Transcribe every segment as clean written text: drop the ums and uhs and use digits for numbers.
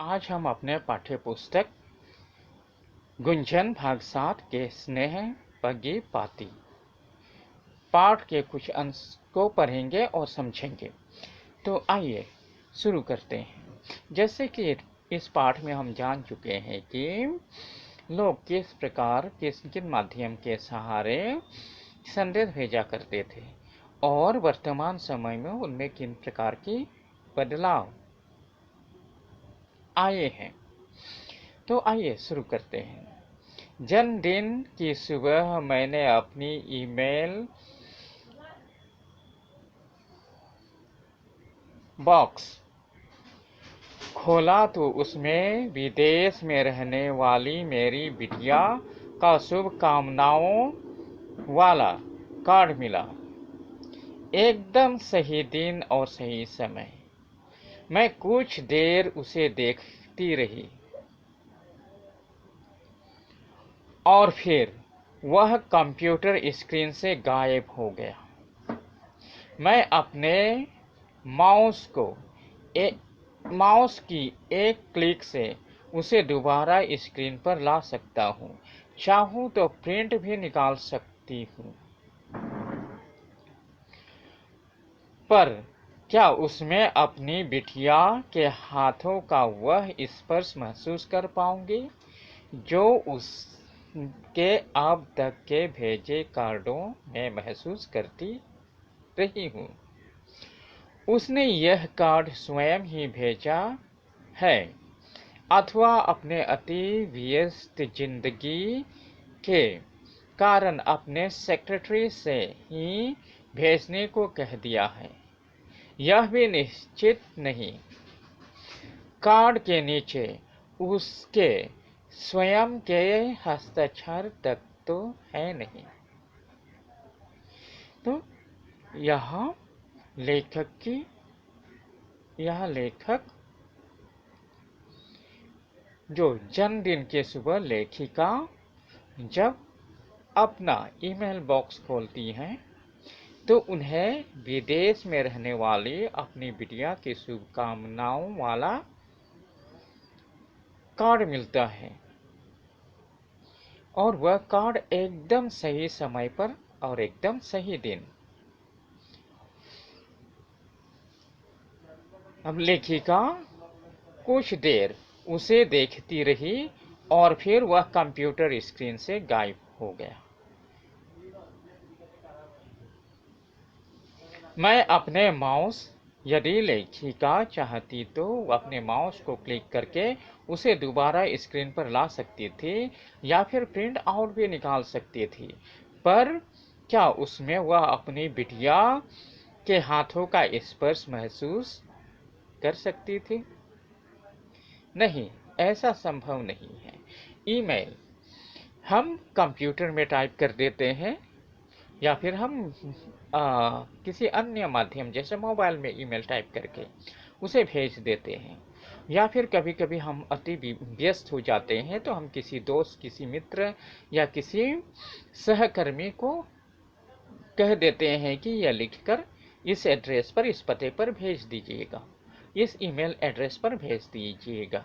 आज हम अपने पाठ्य पुस्तक गुंजन भाग 7 के स्नेह पगी पाती पाठ के कुछ अंश को पढ़ेंगे और समझेंगे। तो आइए शुरू करते हैं। जैसे कि इस पाठ में हम जान चुके हैं कि लोग किस प्रकार किन माध्यम के सहारे संदेश भेजा करते थे और वर्तमान समय में उनमें किन प्रकार की बदलाव आए हैं। तो आइए शुरू करते हैं। जन्मदिन की सुबह मैंने अपनी ईमेल बॉक्स खोला तो उसमें विदेश में रहने वाली मेरी बिटिया का शुभकामनाओं वाला कार्ड मिला। एकदम सही दिन और सही समय। मैं कुछ देर उसे देखती रही और फिर वह कंप्यूटर स्क्रीन से गायब हो गया। मैं अपने माउस की एक क्लिक से उसे दोबारा स्क्रीन पर ला सकता हूँ। चाहूँ तो प्रिंट भी निकाल सकती हूँ, पर क्या उसमें अपनी बिटिया के हाथों का वह स्पर्श महसूस कर पाऊंगी जो उसके अब तक के भेजे कार्डों में महसूस करती रही हूँ। उसने यह कार्ड स्वयं ही भेजा है अथवा अपने अति व्यस्त जिंदगी के कारण अपने सेक्रेटरी से ही भेजने को कह दिया है, यह भी निश्चित नहीं। कार्ड के नीचे उसके स्वयं के हस्ताक्षर तक तो है नहीं। तो यह लेखक जो जन्मदिन के सुबह लेखिका जब अपना ईमेल बॉक्स खोलती हैं तो उन्हें विदेश में रहने वाली अपनी बिटिया की शुभकामनाओं वाला कार्ड मिलता है और वह कार्ड एकदम सही समय पर और एकदम सही दिन। अब लेखिका कुछ देर उसे देखती रही और फिर वह कंप्यूटर स्क्रीन से गायब हो गया। मैं अपने माउस यदि लेखिका चाहती तो अपने माउस को क्लिक करके उसे दोबारा स्क्रीन पर ला सकती थी या फिर प्रिंट आउट भी निकाल सकती थी, पर क्या उसमें वह अपनी बिटिया के हाथों का स्पर्श महसूस कर सकती थी? नहीं, ऐसा संभव नहीं है। ईमेल हम कंप्यूटर में टाइप कर देते हैं या फिर हम किसी अन्य माध्यम जैसे मोबाइल में ईमेल टाइप करके उसे भेज देते हैं, या फिर कभी कभी हम अति व्यस्त हो जाते हैं तो हम किसी दोस्त, किसी मित्र या किसी सहकर्मी को कह देते हैं कि यह लिखकर इस एड्रेस पर, इस पते पर भेज दीजिएगा, इस ईमेल एड्रेस पर भेज दीजिएगा।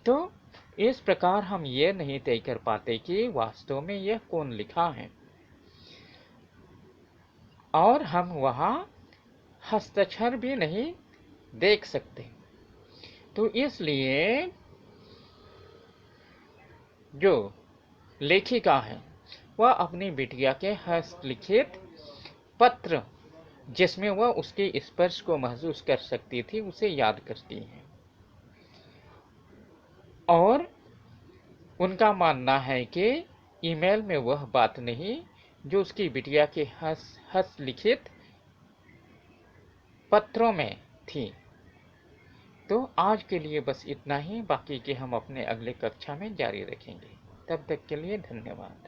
तो इस प्रकार हम ये नहीं तय कर पाते कि वास्तव में यह कौन लिखा है और हम वहाँ हस्ताक्षर भी नहीं देख सकते। तो इसलिए जो लेखिका है वह अपनी बिटिया के हस्तलिखित पत्र जिसमें वह उसके स्पर्श को महसूस कर सकती थी उसे याद करती है और उनका मानना है कि ईमेल में वह बात नहीं जो उसकी बिटिया के हस्तलिखित पत्रों में थी। तो आज के लिए बस इतना ही, बाकी के हम अपने अगले कक्षा में जारी रखेंगे। तब तक के लिए धन्यवाद।